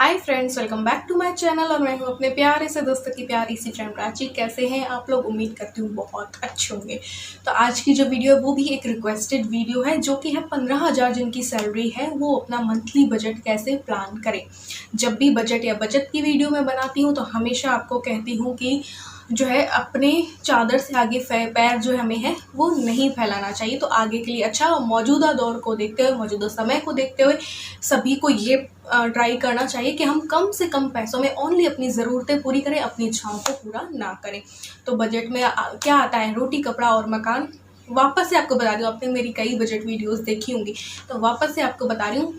Hi friends, welcome back to my channel. और मैं हूं अपने प्यारे से दोस्तों की प्यारी सी फ्रेंड प्राची। कैसे हैं आप लोग? उम्मीद करती हूँ बहुत अच्छे होंगे। तो आज की जो वीडियो है वो भी एक रिक्वेस्टेड वीडियो है, जो कि है 15,000 जिनकी सैलरी है वो अपना मंथली बजट कैसे प्लान करें। जब भी बजट या बचत की वीडियो मैं बनाती हूँ तो हमेशा आपको कहती हूँ कि जो है अपने चादर से आगे पैर जो हमें है वो नहीं फैलाना चाहिए। तो आगे के लिए अच्छा, मौजूदा दौर को देखते हुए, मौजूदा समय को देखते हुए सभी को ये ट्राई करना चाहिए कि हम कम से कम पैसों में ओनली अपनी ज़रूरतें पूरी करें, अपनी इच्छाओं को पूरा ना करें। तो बजट में क्या आता है? रोटी, कपड़ा और मकान। वापस से आपको बता रही हूँ, आपने मेरी कई बजट वीडियोस देखी होंगी, तो वापस से आपको बता रही हूँ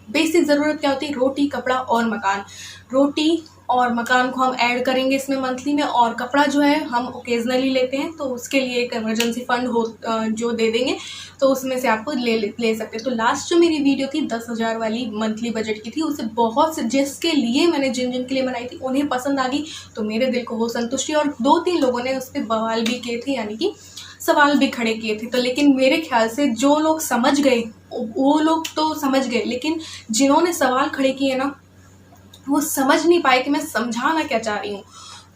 बेसिक ज़रूरत क्या होती है? रोटी, कपड़ा और मकान। रोटी और मकान को हम ऐड करेंगे इसमें मंथली में, और कपड़ा जो है हम ओकेजनली लेते हैं तो उसके लिए एक इमरजेंसी फंड हो जो दे देंगे, तो उसमें से आपको ले सकते हैं। तो लास्ट जो मेरी वीडियो थी 10,000 वाली मंथली बजट की थी, उसे बहुत से जिसके लिए मैंने जिन के लिए बनाई थी उन्हें पसंद आ गई, तो मेरे दिल को वो संतुष्टि। और 2-3 लोगों ने उस पर बवाल भी किए थे, यानी कि सवाल भी खड़े किए थे। तो लेकिन मेरे ख्याल से जो लोग समझ गए वो लोग तो समझ गए, लेकिन जिन्होंने सवाल खड़े किए ना वो समझ नहीं पाए कि मैं समझाना क्या चाह रही हूँ।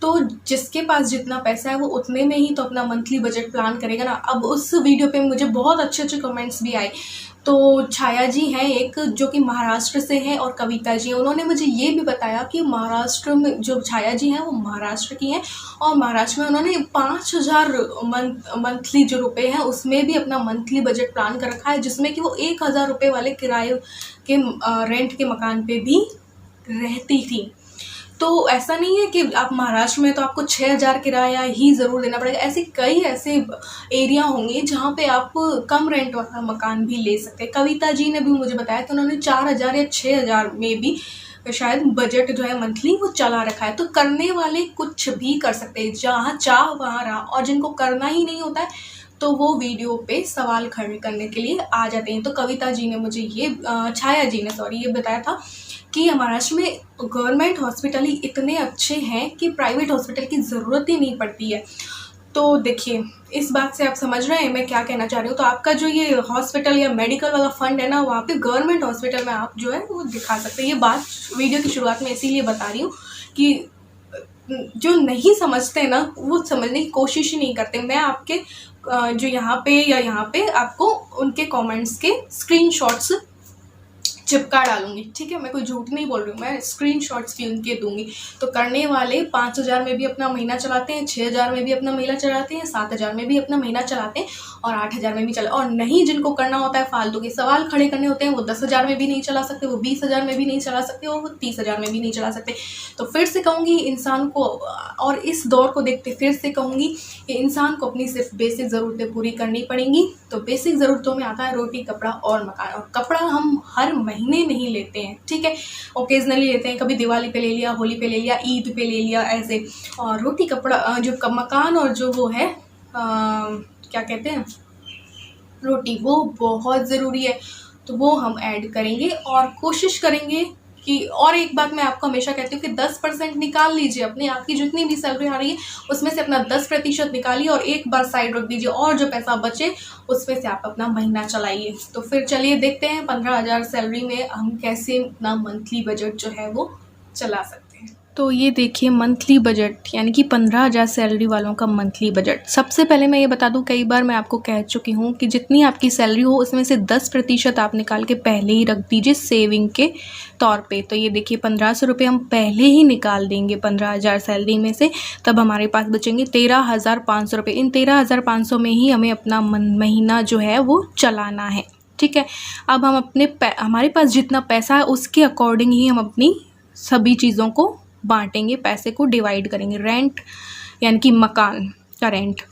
तो जिसके पास जितना पैसा है वो उतने में ही तो अपना मंथली बजट प्लान करेगा ना। अब उस वीडियो पे मुझे बहुत अच्छे अच्छे कमेंट्स भी आए। तो छाया जी हैं एक, जो कि महाराष्ट्र से हैं, और कविता जी हैं। उन्होंने मुझे ये भी बताया कि महाराष्ट्र में जो छाया जी हैं वो महाराष्ट्र की हैं, और महाराष्ट्र में उन्होंने 5,000 मंथली जो रुपए हैं उसमें भी अपना मंथली बजट प्लान कर रखा है, जिसमें कि वो 1,000 रुपये वाले किराए के रेंट के मकान पे भी रहती थी। तो ऐसा नहीं है कि आप महाराष्ट्र में तो आपको 6,000 किराया ही ज़रूर देना पड़ेगा। ऐसे कई ऐसे एरिया होंगे जहाँ पे आप कम रेंट वाला मकान भी ले सकते हैं। कविता जी ने भी मुझे बताया कि उन्होंने 4,000 या 6,000 में भी शायद बजट जो है मंथली वो चला रखा है। तो करने वाले कुछ भी कर सकते हैं, जहाँ चाह वहाँ रहा। और जिनको करना ही नहीं होता है तो वो वीडियो पे सवाल खड़े करने के लिए आ जाते हैं। तो कविता जी ने मुझे ये छाया जी ने ये बताया था कि महाराष्ट्र में गवर्नमेंट हॉस्पिटल ही इतने अच्छे हैं कि प्राइवेट हॉस्पिटल की ज़रूरत ही नहीं पड़ती है। तो देखिए, इस बात से आप समझ रहे हैं मैं क्या कहना चाह रही हूँ। तो आपका जो ये हॉस्पिटल या मेडिकल वाला फंड है ना, वहाँ पे गवर्नमेंट हॉस्पिटल में आप जो है वो दिखा सकते हैं। ये बात वीडियो की शुरुआत में इसीलिए बता रही हूँ कि जो नहीं समझते ना वो समझने की कोशिश ही नहीं करते। मैं आपके जो यहाँ पे आपको उनके कमेंट्स के स्क्रीनशॉट्स चिपका डालूंगी, ठीक है? मैं कोई झूठ नहीं बोल रही हूँ, मैं स्क्रीनशॉट्स भी उनके दूंगी। तो करने वाले 5,000 में भी अपना महीना चलाते हैं, 6,000 में भी अपना महीना चलाते हैं, 7,000 में भी अपना महीना चलाते हैं, और 8,000 में भी चला। और नहीं, जिनको करना होता है फालतू के सवाल खड़े करने होते हैं, वो 10,000 में भी नहीं चला सकते, वो 20,000 में भी नहीं चला सकते, और वो 30,000 में भी नहीं चला सकते। तो फिर से कहूँगी इंसान को, और इस दौर को देखते फिर से कहूँगी कि इंसान को अपनी सिर्फ बेसिक ज़रूरतें पूरी करनी पड़ेंगी। तो बेसिक ज़रूरतों में आता है रोटी, कपड़ा और मकान। और कपड़ा हम हर महीने नहीं लेते हैं, ठीक है? ओकेजनली लेते हैं, कभी दिवाली पे ले लिया, होली पे ले लिया, ईद पे ले लिया, ऐसे। और रोटी, कपड़ा जो मकान और जो वो है क्या कहते हैं, रोटी, वो बहुत ज़रूरी है। तो वो हम ऐड करेंगे और कोशिश करेंगे कि, और एक बात मैं आपको हमेशा कहती हूँ कि 10% निकाल लीजिए अपने, आपकी जितनी भी सैलरी आ रही है उसमें से अपना 10% निकालिए और एक बार साइड रख दीजिए, और जो पैसा बचे उसमें से आप अपना महीना चलाइए। तो फिर चलिए देखते हैं 15,000 सैलरी में हम कैसे अपना मंथली बजट जो है वो चला सकते हैं। तो ये देखिए मंथली बजट, यानी कि 15,000 सैलरी वालों का मंथली बजट। सबसे पहले मैं ये बता दूं, कई बार मैं आपको कह चुकी हूँ कि जितनी आपकी सैलरी हो उसमें से 10% आप निकाल के पहले ही रख दीजिए सेविंग के तौर पे। तो ये देखिए 1,500 रुपये हम पहले ही निकाल देंगे 15,000 सैलरी में से, तब हमारे पास बचेंगे 13,500 रुपये। इन 13,500 में ही हमें अपना महीना जो है वो चलाना है, ठीक है? अब हम हमारे पास जितना पैसा है उसके अकॉर्डिंग ही हम अपनी सभी चीज़ों को बांटेंगे, पैसे को डिवाइड करेंगे। रेंट, यानी कि मकान का रेंट,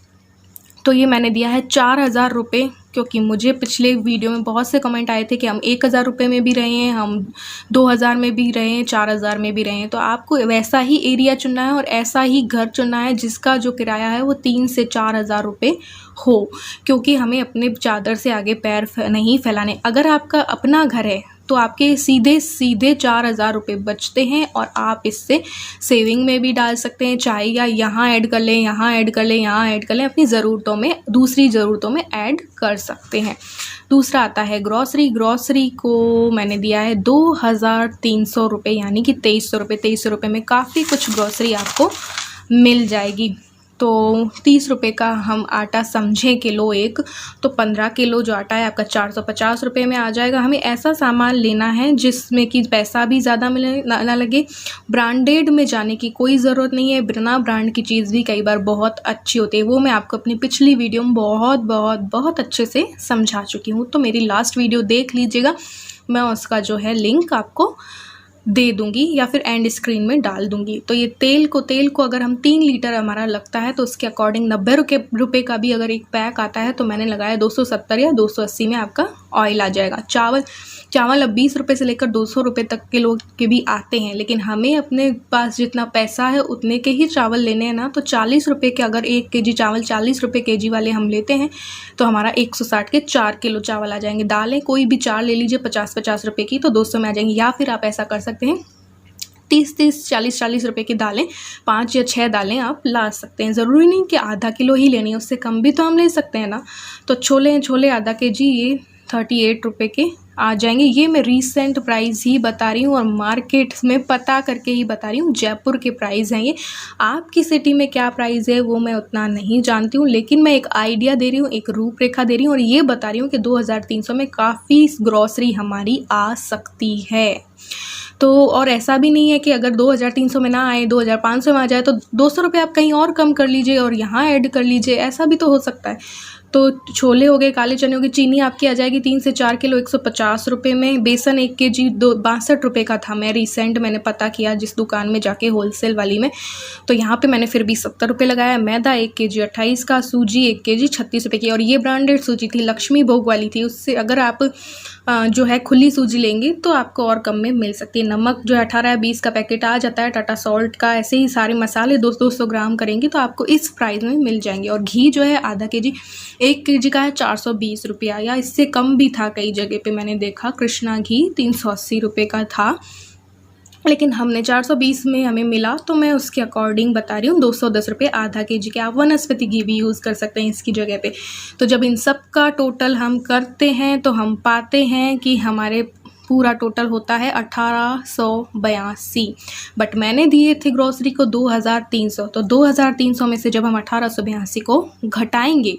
तो ये मैंने दिया है 4,000 रुपये, क्योंकि मुझे पिछले वीडियो में बहुत से कमेंट आए थे कि हम 1,000 रुपये में भी रहे हैं, हम 2,000 में भी रहे हैं, 4,000 में भी रहे हैं। तो आपको वैसा ही एरिया चुनना है और ऐसा ही घर चुनना है जिसका जो किराया है वो 3 से 4,000 रुपये हो, क्योंकि हमें अपने चादर से आगे पैर नहीं फैलाने। अगर आपका अपना घर है तो आपके सीधे सीधे 4,000 रुपये बचते हैं, और आप इससे सेविंग में भी डाल सकते हैं, चाहे या यहाँ ऐड कर लें, यहाँ ऐड कर लें, यहाँ ऐड कर लें, अपनी ज़रूरतों में, दूसरी ज़रूरतों में ऐड कर सकते हैं। दूसरा आता है ग्रॉसरी। ग्रॉसरी को मैंने दिया है 2300 रुपये, यानी कि 2300 रुपये। 2300 रुपये में काफ़ी कुछ ग्रॉसरी आपको मिल जाएगी। तो 30 रुपये का हम आटा समझें किलो एक, तो 15 किलो जो आटा है आपका 450 रुपये में आ जाएगा। हमें ऐसा सामान लेना है जिसमें कि पैसा भी ज़्यादा मिले ना लगे। ब्रांडेड में जाने की कोई ज़रूरत नहीं है, बिना ब्रांड की चीज़ भी कई बार बहुत अच्छी होती है। वो मैं आपको अपनी पिछली वीडियो में बहुत अच्छे से समझा चुकी हूँ, तो मेरी लास्ट वीडियो देख लीजिएगा। मैं उसका जो है लिंक आपको दे दूंगी या फिर एंड स्क्रीन में डाल दूंगी। तो ये तेल को अगर हम 3 लीटर हमारा लगता है तो उसके अकॉर्डिंग 90 रुपये का भी अगर एक पैक आता है तो मैंने लगाया 270 या 280 में आपका ऑयल आ जाएगा। चावल अब 20 रुपये से लेकर 200 रुपये तक के लोग के भी आते हैं, लेकिन हमें अपने पास जितना पैसा है उतने के ही चावल लेने हैं ना। तो 40 रुपये के अगर 1 केजी चावल 40 रुपये केजी वाले हम लेते हैं तो हमारा 160 के 4 किलो चावल आ जाएंगे। दालें कोई भी 4 ले लीजिए 50-50 रुपये की, तो 200 में आ जाएंगी। या फिर आप ऐसा कर सकते हैं 30-30, 40-40 रुपये की दालें 5 या 6 दालें आप ला सकते हैं। ज़रूरी नहीं कि आधा किलो ही लेनी है, उससे कम भी तो हम ले सकते हैं ना। तो छोले आधा केजी ये 38 रुपये के आ जाएंगे। ये मैं रीसेंट प्राइस ही बता रही हूँ और मार्केट में पता करके ही बता रही हूँ। जयपुर के प्राइस हैं ये। आपकी सिटी में क्या प्राइस है वो मैं उतना नहीं जानती हूँ, लेकिन मैं एक आइडिया दे रही हूँ, एक रूपरेखा दे रही हूँ और ये बता रही हूँ कि 2300 में काफ़ी ग्रॉसरी हमारी आ सकती है। तो और ऐसा भी नहीं है कि अगर 2300 में ना आए 2500 में आ जाए तो 200 रुपये आप कहीं और कम कर लीजिए और यहाँ ऐड कर लीजिए, ऐसा भी तो हो सकता है। तो छोले हो गए, काले चने हो गए, चीनी आपकी आ जाएगी 3 से 4 किलो 150 रुपये में। बेसन 1 केजी 62 रुपये का था, मैंने पता किया जिस दुकान में जाके होलसेल वाली में, तो यहाँ पे मैंने फिर भी 70 रुपये लगाया। मैदा 1 केजी 28 का, सूजी 1 केजी 36 रुपये की, और ये ब्रांडेड सूजी थी, लक्ष्मी भोग वाली थी। उससे अगर आप जो है खुली सूजी लेंगे तो आपको और कम में मिल सकती है। नमक जो है 18 या 20 का पैकेट आ जाता है, टाटा सॉल्ट का। ऐसे ही सारे मसाले 200-200 ग्राम करेंगे तो आपको इस प्राइस में मिल जाएंगे। और घी जो है आधा केजी 1 केजी का है 420 रुपया, या इससे कम भी था कई जगह पे मैंने देखा। कृष्णा घी 380 रुपये का था, लेकिन हमने 420 में हमें मिला तो मैं उसके अकॉर्डिंग बता रही हूँ। 210 रुपये आधा केजी के। आप वनस्पति घी भी यूज़ कर सकते हैं इसकी जगह पे। तो जब इन सब का टोटल हम करते हैं तो हम पाते हैं कि हमारे पूरा टोटल होता है 1882। बट मैंने दिए थे ग्रोसरी को 2300, तो 2300 में से जब हम 1882 को घटाएंगे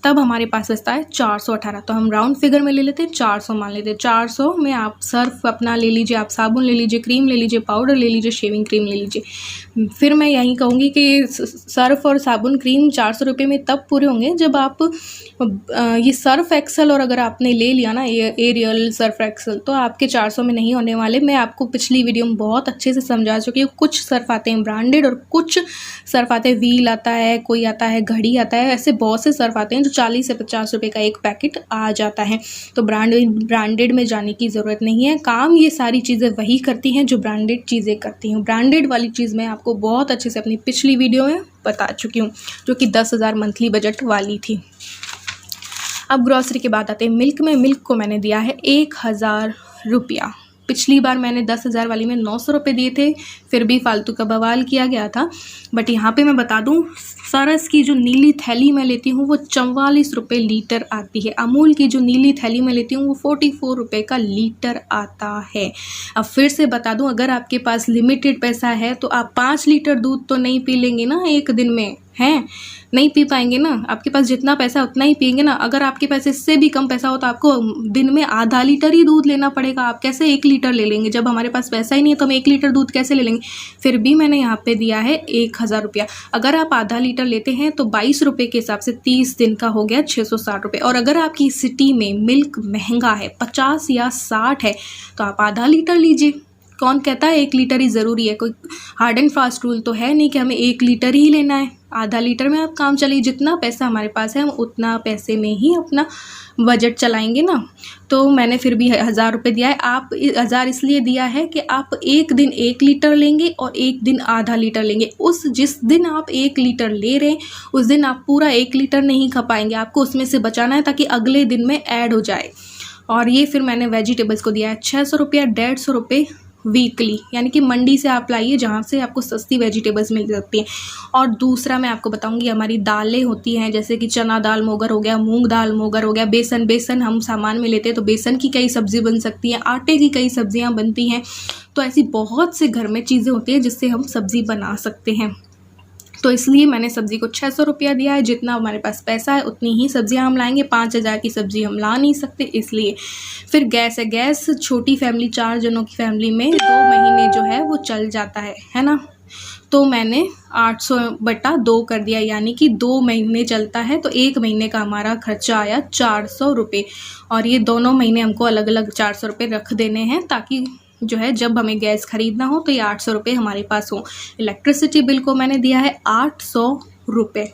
तब हमारे पास बचता है 418। तो हम राउंड फिगर में ले लेते हैं, 400 मान लेते हैं। 400 में आप सर्फ अपना ले लीजिए, आप साबुन ले लीजिए, क्रीम ले लीजिए, पाउडर ले लीजिए, शेविंग क्रीम ले लीजिए। फिर मैं यही कहूँगी कि सर्फ और साबुन क्रीम 400 रुपये में तब पूरे होंगे जब आप ये सर्फ एक्सल, और अगर आपने ले लिया ना एरियल सर्फ एक्सल, तो आपके 400 में नहीं होने वाले। मैं आपको पिछली वीडियो में बहुत अच्छे से समझा चुकी हूँ। कुछ सर्फ आते हैं ब्रांडेड और कुछ सर्फ आते हैं, व्हील आता है, कोई आता है घड़ी आता है, ऐसे बहुत से सर्फ आते हैं जो 40 से 50 रुपये का एक पैकेट आ जाता है। तो ब्रांडेड में जाने की ज़रूरत नहीं है। काम ये सारी चीज़ें वही करती हैं जो ब्रांडेड चीज़ें करती हैं। ब्रांडेड वाली चीज़ मैं आपको बहुत अच्छे से अपनी पिछली वीडियो में बता चुकी हूँ, जो कि 10,000 मंथली बजट वाली थी। अब ग्रॉसरी के बाद आते हैं मिल्क में। मिल्क को मैंने दिया है 1000 रुपया। पिछली बार मैंने 10,000 वाली में 900 रुपये दिए थे, फिर भी फालतू का बवाल किया गया था। बट यहाँ पे मैं बता दूँ, सरस की जो नीली थैली मैं लेती हूँ वो 44 रुपये लीटर आती है। अमूल की जो नीली थैली मैं लेती हूँ वो 44 रुपये का लीटर आता है। अब फिर से बता दूँ, अगर आपके पास लिमिटेड पैसा है तो आप 5 लीटर दूध तो नहीं पी लेंगे ना एक दिन में, हैं नहीं पी पाएंगे ना। आपके पास जितना पैसा उतना ही पिएंगे ना। अगर आपके पास इससे भी कम पैसा हो तो आपको दिन में आधा लीटर ही दूध लेना पड़ेगा। आप कैसे 1 लीटर ले लेंगे? जब हमारे पास पैसा ही नहीं है तो हम 1 लीटर दूध कैसे ले लेंगे? फिर भी मैंने यहाँ पे दिया है 1000 रुपया। अगर आप आधा लीटर लेते हैं तो 22 रुपये के हिसाब से 30 दिन का हो गया 660 रुपये। और अगर आपकी सिटी में मिल्क महंगा है, 50 या 60 है, तो आप आधा लीटर लीजिए। कौन कहता है 1 लीटर ही ज़रूरी है? कोई हार्ड एंड फास्ट रूल तो है नहीं कि हमें 1 लीटर ही लेना है। आधा लीटर में आप काम चलिए। जितना पैसा हमारे पास है हम उतना पैसे में ही अपना बजट चलाएंगे ना। तो मैंने फिर भी 1000 रुपये दिया है। आप 1000 इसलिए दिया है कि आप एक दिन 1 लीटर लेंगे और एक दिन आधा लीटर लेंगे। जिस दिन आप 1 लीटर ले रहे हैं उस दिन आप पूरा 1 लीटर नहीं खा पाएंगे, आपको उसमें से बचाना है ताकि अगले दिन में ऐड हो जाए। और ये फिर मैंने वेजिटेबल्स को दिया है 600 रुपया। 150 रुपये वीकली, यानी कि मंडी से आप लाइए जहाँ से आपको सस्ती वेजिटेबल्स मिल सकती हैं। और दूसरा मैं आपको बताऊंगी, हमारी दालें होती हैं जैसे कि चना दाल मोगर हो गया, मूंग दाल मोगर हो गया, बेसन हम सामान में लेते हैं तो बेसन की कई सब्ज़ी बन सकती हैं, आटे की कई सब्जियां बनती हैं। तो ऐसी बहुत से घर में चीज़ें होती हैं जिससे हम सब्ज़ी बना सकते हैं। तो इसलिए मैंने सब्ज़ी को 600 रुपया दिया है। जितना हमारे पास पैसा है उतनी ही सब्जियां हम लाएंगे। 5000 की सब्ज़ी हम ला नहीं सकते, इसलिए। फिर गैस है, गैस छोटी फैमिली 4 जनों की फैमिली में 2 महीने जो है वो चल जाता है ना। तो मैंने 800/2 कर दिया, यानी कि 2 महीने चलता है तो 1 महीने का हमारा खर्चा आया 400 रुपये। और ये दोनों महीने हमको अलग अलग 400 रुपये रख देने हैं, ताकि जो है जब हमें गैस खरीदना हो तो ये 800 रुपये हमारे पास हो। इलेक्ट्रिसिटी बिल को मैंने दिया है 800 रुपये।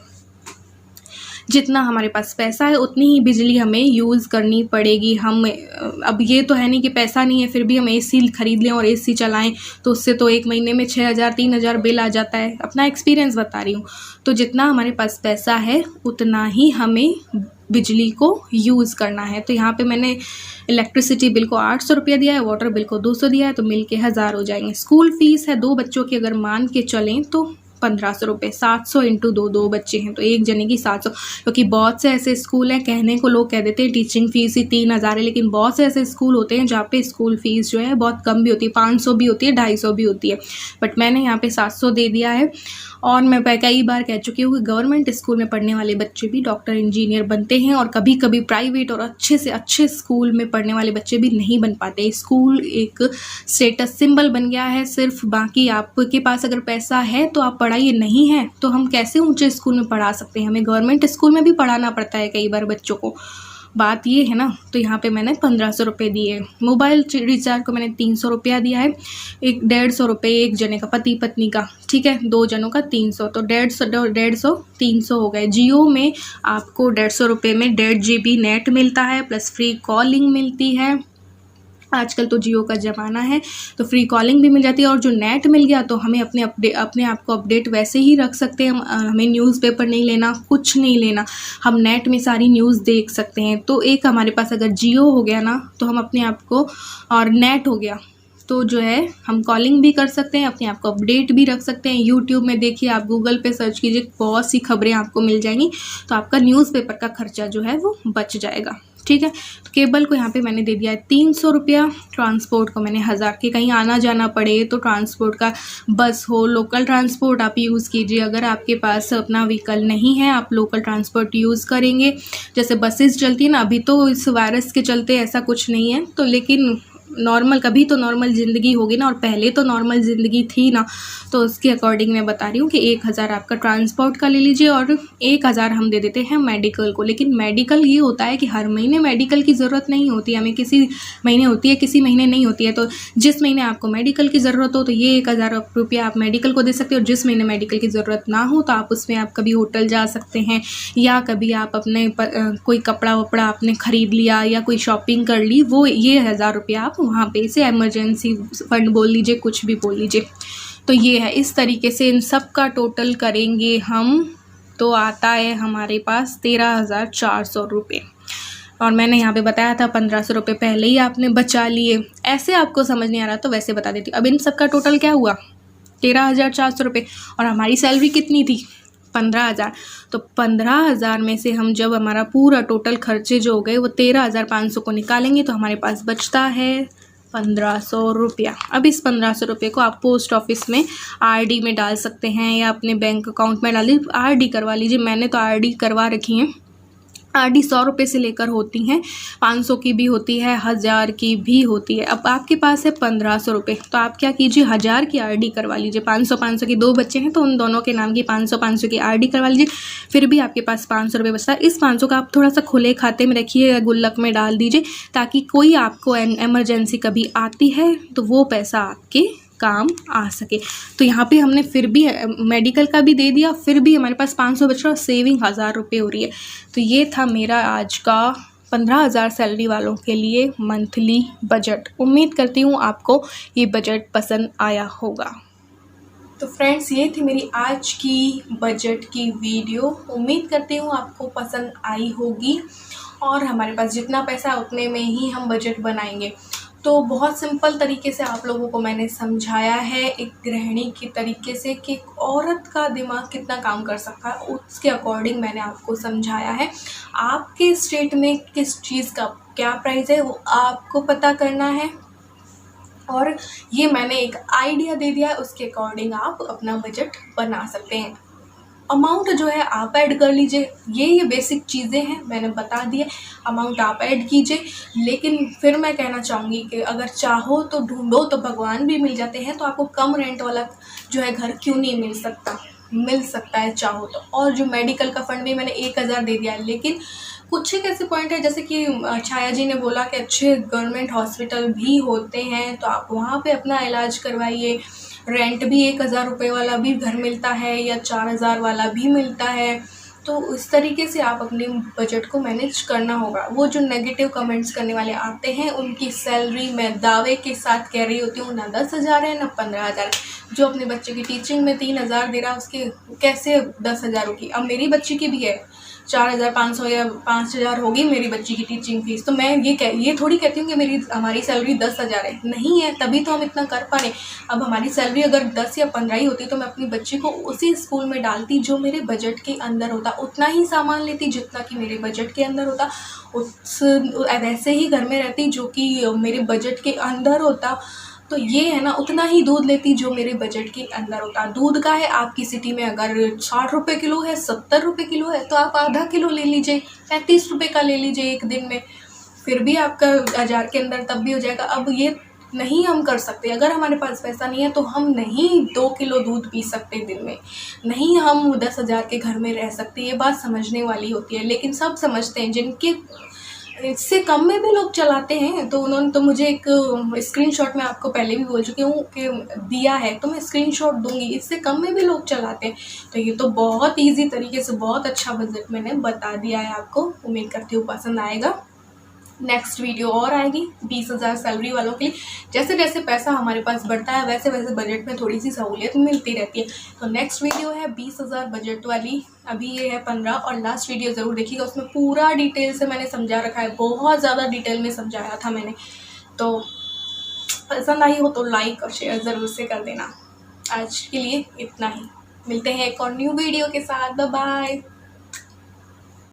जितना हमारे पास पैसा है उतनी ही बिजली हमें यूज़ करनी पड़ेगी। हम अब ये तो है नहीं कि पैसा नहीं है फिर भी हम एसी खरीद लें और एसी चलाएं, तो उससे तो 1 महीने में 6000 3000 बिल आ जाता है। अपना एक्सपीरियंस बता रही हूँ। तो जितना हमारे पास पैसा है उतना ही हमें बिजली को यूज़ करना है। तो यहाँ पे मैंने इलेक्ट्रिसिटी बिल को 800 रुपया दिया है, वाटर बिल को 200 दिया है, तो मिल के 1000 हो जाएंगे। स्कूल फीस है 2 बच्चों की अगर मान के चलें तो 1500 रुपये। 700 इंटू 2 बच्चे हैं तो एक जने की 700। क्योंकि बहुत से ऐसे स्कूल हैं, कहने को लोग कह देते हैं टीचिंग फीस ही 3000 है, लेकिन बहुत से ऐसे स्कूल होते हैं जहाँ पे स्कूल फीस जो है बहुत कम भी होती है, 500 भी होती है, 250 भी होती है। बट मैंने यहाँ पे 700 दे दिया है। और मैं कई बार कह चुकी हूँ कि गवर्नमेंट स्कूल में पढ़ने वाले बच्चे भी डॉक्टर इंजीनियर बनते हैं, और कभी कभी प्राइवेट और अच्छे से अच्छे स्कूल में पढ़ने वाले बच्चे भी नहीं बन पाते। स्कूल एक स्टेटस सिंबल बन गया है सिर्फ। बाकी आपके पास अगर पैसा है तो आप पढ़ाइए, नहीं है तो हम कैसे ऊंचे स्कूल में पढ़ा सकते हैं। हमें गवर्नमेंट स्कूल में भी पढ़ाना पड़ता है कई बार बच्चों को, बात ये है ना। तो यहाँ पे मैंने 1500 रुपये दिए। मोबाइल रिचार्ज को मैंने 300 रुपया दिया है। 150 रुपये एक जने का, पति पत्नी का, ठीक है, 2 जनों का 300, तो 150 300 हो गए। जियो में आपको 150 रुपये में 1.5 GB नेट मिलता है, प्लस फ्री कॉलिंग मिलती है। आजकल तो जियो का ज़माना है तो फ्री कॉलिंग भी मिल जाती है। और जो नेट मिल गया तो हमें अपने आप को अपडेट वैसे ही रख सकते हैं। हमें न्यूज़पेपर नहीं लेना, कुछ नहीं लेना, हम नेट में सारी न्यूज़ देख सकते हैं। तो एक हमारे पास अगर जियो हो गया ना तो हम अपने आप को, और नेट हो गया तो जो है हम कॉलिंग भी कर सकते हैं, अपने आप को अपडेट भी रख सकते हैं। यूट्यूब में देखिए, आप गूगल पे सर्च कीजिए, बहुत सी खबरें आपको मिल जाएंगी। तो आपका न्यूज़पेपर का खर्चा जो है वो बच जाएगा, ठीक है। तो केबल को यहाँ पे मैंने दे दिया है 300 रुपया। ट्रांसपोर्ट को मैंने 1000 के, कहीं आना जाना पड़े तो ट्रांसपोर्ट का, बस हो, लोकल ट्रांसपोर्ट आप यूज़ कीजिए। अगर आपके पास अपना व्हीकल नहीं है, आप लोकल ट्रांसपोर्ट यूज़ करेंगे। जैसे बसेस चलती है ना, अभी तो इस वायरस के चलते ऐसा कुछ नहीं है, तो लेकिन नॉर्मल, कभी तो नॉर्मल ज़िंदगी होगी ना, और पहले तो नॉर्मल ज़िंदगी थी ना, तो उसके अकॉर्डिंग मैं बता रही हूँ कि 1000 आपका ट्रांसपोर्ट का ले लीजिए, और 1000 हम दे देते हैं मेडिकल को। लेकिन मेडिकल ये होता है कि हर महीने मेडिकल की ज़रूरत नहीं होती है हमें, किसी महीने होती है, किसी महीने नहीं होती है। तो जिस महीने आपको मेडिकल की ज़रूरत हो तो ये 1000 रुपया आप मेडिकल को दे सकते हो। और जिस महीने मेडिकल की ज़रूरत ना हो तो आप उसमें आप कभी होटल जा सकते हैं, या कभी आप अपने कोई कपड़ा वपड़ा आपने ख़रीद लिया या कोई शॉपिंग कर ली, वो ये 1000 रुपया आप वहाँ पे से इमरजेंसी फंड बोल लीजिए, कुछ भी बोल लीजिए। तो ये है, इस तरीके से इन सब का टोटल करेंगे हम तो आता है हमारे पास 13,400 रुपये। और मैंने यहाँ पे बताया था 1500 रुपये पहले ही आपने बचा लिए। ऐसे आपको समझ नहीं आ रहा तो वैसे बता देती हूँ। अब इन सब का टोटल क्या हुआ, 13,400 रुपये। और हमारी सैलरी कितनी थी, 15,000। तो 15,000 में से हम जब हमारा पूरा टोटल खर्चे जो हो गए वो 13,500 को निकालेंगे तो हमारे पास बचता है 1500 रुपया। अब इस 1500 रुपये को आप पोस्ट ऑफिस में आरडी में डाल सकते हैं, या अपने बैंक अकाउंट में डाल लीजिए, आरडी करवा लीजिए। मैंने तो आरडी करवा रखी है। आरडी 100 रुपये से लेकर होती हैं, 500 की भी होती है, 1000 की भी होती है। अब आपके पास है 1500 रुपये, तो आप क्या कीजिए, 1000 की आरडी करवा लीजिए। 500 की 2 बच्चे हैं तो उन दोनों के नाम की 500 की आरडी करवा लीजिए। फिर भी आपके पास 500 रुपये बचता है। इस 500 का आप थोड़ा सा खुले खाते में रखिए या गुल्लक में डाल दीजिए, ताकि कोई आपको इमरजेंसी कभी आती है तो वो पैसा आपके काम आ सके। तो यहाँ पे हमने फिर भी मेडिकल का भी दे दिया, फिर भी हमारे पास 500 बच रहा, सेविंग 1000 रुपये हो रही है। तो ये था मेरा आज का 15,000 सैलरी वालों के लिए मंथली बजट। उम्मीद करती हूँ आपको ये बजट पसंद आया होगा। तो फ्रेंड्स, ये थी मेरी आज की बजट की वीडियो। उम्मीद करती हूँ आपको पसंद आई होगी। और हमारे पास जितना पैसा है उतने में ही हम बजट बनाएंगे। तो बहुत सिंपल तरीके से आप लोगों को मैंने समझाया है, एक गृहिणी के तरीके से, कि एक औरत का दिमाग कितना काम कर सकता है, उसके अकॉर्डिंग मैंने आपको समझाया है। आपके स्टेट में किस चीज़ का क्या प्राइस है वो आपको पता करना है, और ये मैंने एक आइडिया दे दिया है, उसके अकॉर्डिंग आप अपना बजट बना सकते हैं। अमाउंट जो है आप ऐड कर लीजिए, ये बेसिक चीज़ें हैं, मैंने बता दिए। अमाउंट आप ऐड कीजिए, लेकिन फिर मैं कहना चाहूँगी कि अगर चाहो तो ढूंढो तो भगवान भी मिल जाते हैं। तो आपको कम रेंट वाला जो है घर क्यों नहीं मिल सकता, मिल सकता है चाहो तो। और जो मेडिकल का फंड भी मैंने 1000 दे दिया है, लेकिन कुछ एक ऐसे पॉइंट है, जैसे कि छाया जी ने बोला कि अच्छे गवर्नमेंट हॉस्पिटल भी होते हैं, तो आप वहाँ पे अपना इलाज करवाइए। रेंट भी 1000 रुपये वाला भी घर मिलता है या 4000 वाला भी मिलता है। तो इस तरीके से आप अपने बजट को मैनेज करना होगा। वो जो नेगेटिव कमेंट्स करने वाले आते हैं, उनकी सैलरी मैं दावे के साथ कह रही होती हूँ, ना 10,000 है ना 15,000 है। जो अपने बच्चे की टीचिंग में 3000 दे रहा है, उसके कैसे 10,000 होगी। अब मेरी बच्ची की भी है 4500 या 5000 होगी मेरी बच्ची की टीचिंग फीस। तो मैं ये थोड़ी कहती हूँ कि हमारी सैलरी 10,000 है, नहीं है, तभी तो हम इतना कर पा रहे। अब हमारी सैलरी अगर 10 या 15 ही होती तो मैं अपनी बच्ची को उसी स्कूल में डालती जो मेरे बजट के अंदर होता, उतना ही सामान लेती जितना कि मेरे बजट के अंदर होता, वैसे ही घर में रहती जो कि मेरे बजट के अंदर होता। तो ये है ना, उतना ही दूध लेती जो मेरे बजट के अंदर होता। दूध का है, आपकी सिटी में अगर 60 रुपये किलो है, 70 रुपये किलो है, तो आप आधा किलो ले लीजिए, 35 रुपये का ले लीजिए एक दिन में, फिर भी आपका 1000 के अंदर तब भी हो जाएगा। अब ये नहीं हम कर सकते, अगर हमारे पास पैसा नहीं है तो हम नहीं 2 किलो दूध पी सकते दिन में, नहीं हम 10,000 के घर में रह सकते। ये बात समझने वाली होती है, लेकिन सब समझते हैं। जिनके इससे कम में भी लोग चलाते हैं, तो उन्होंने तो मुझे एक स्क्रीनशॉट में आपको पहले भी बोल चुकी हूँ कि दिया है, तो मैं स्क्रीनशॉट दूंगी। इससे कम में भी लोग चलाते हैं। तो ये तो बहुत इजी तरीके से बहुत अच्छा बजट मैंने बता दिया है आपको। उम्मीद करती हूँ पसंद आएगा। नेक्स्ट वीडियो और आएगी 20,000 सैलरी वालों के लिए। जैसे जैसे पैसा हमारे पास बढ़ता है, वैसे वैसे बजट में थोड़ी सी सहूलियत मिलती रहती है। तो नेक्स्ट वीडियो है 20,000 बजट वाली, अभी ये है 15, और लास्ट वीडियो ज़रूर देखिएगा, उसमें पूरा डिटेल से मैंने समझा रखा है, बहुत ज़्यादा डिटेल में समझाया था मैंने। तो पसंद आई हो तो लाइक और शेयर ज़रूर से कर देना। आज के लिए इतना ही, मिलते हैं एक और न्यू वीडियो के साथ। Bye bye.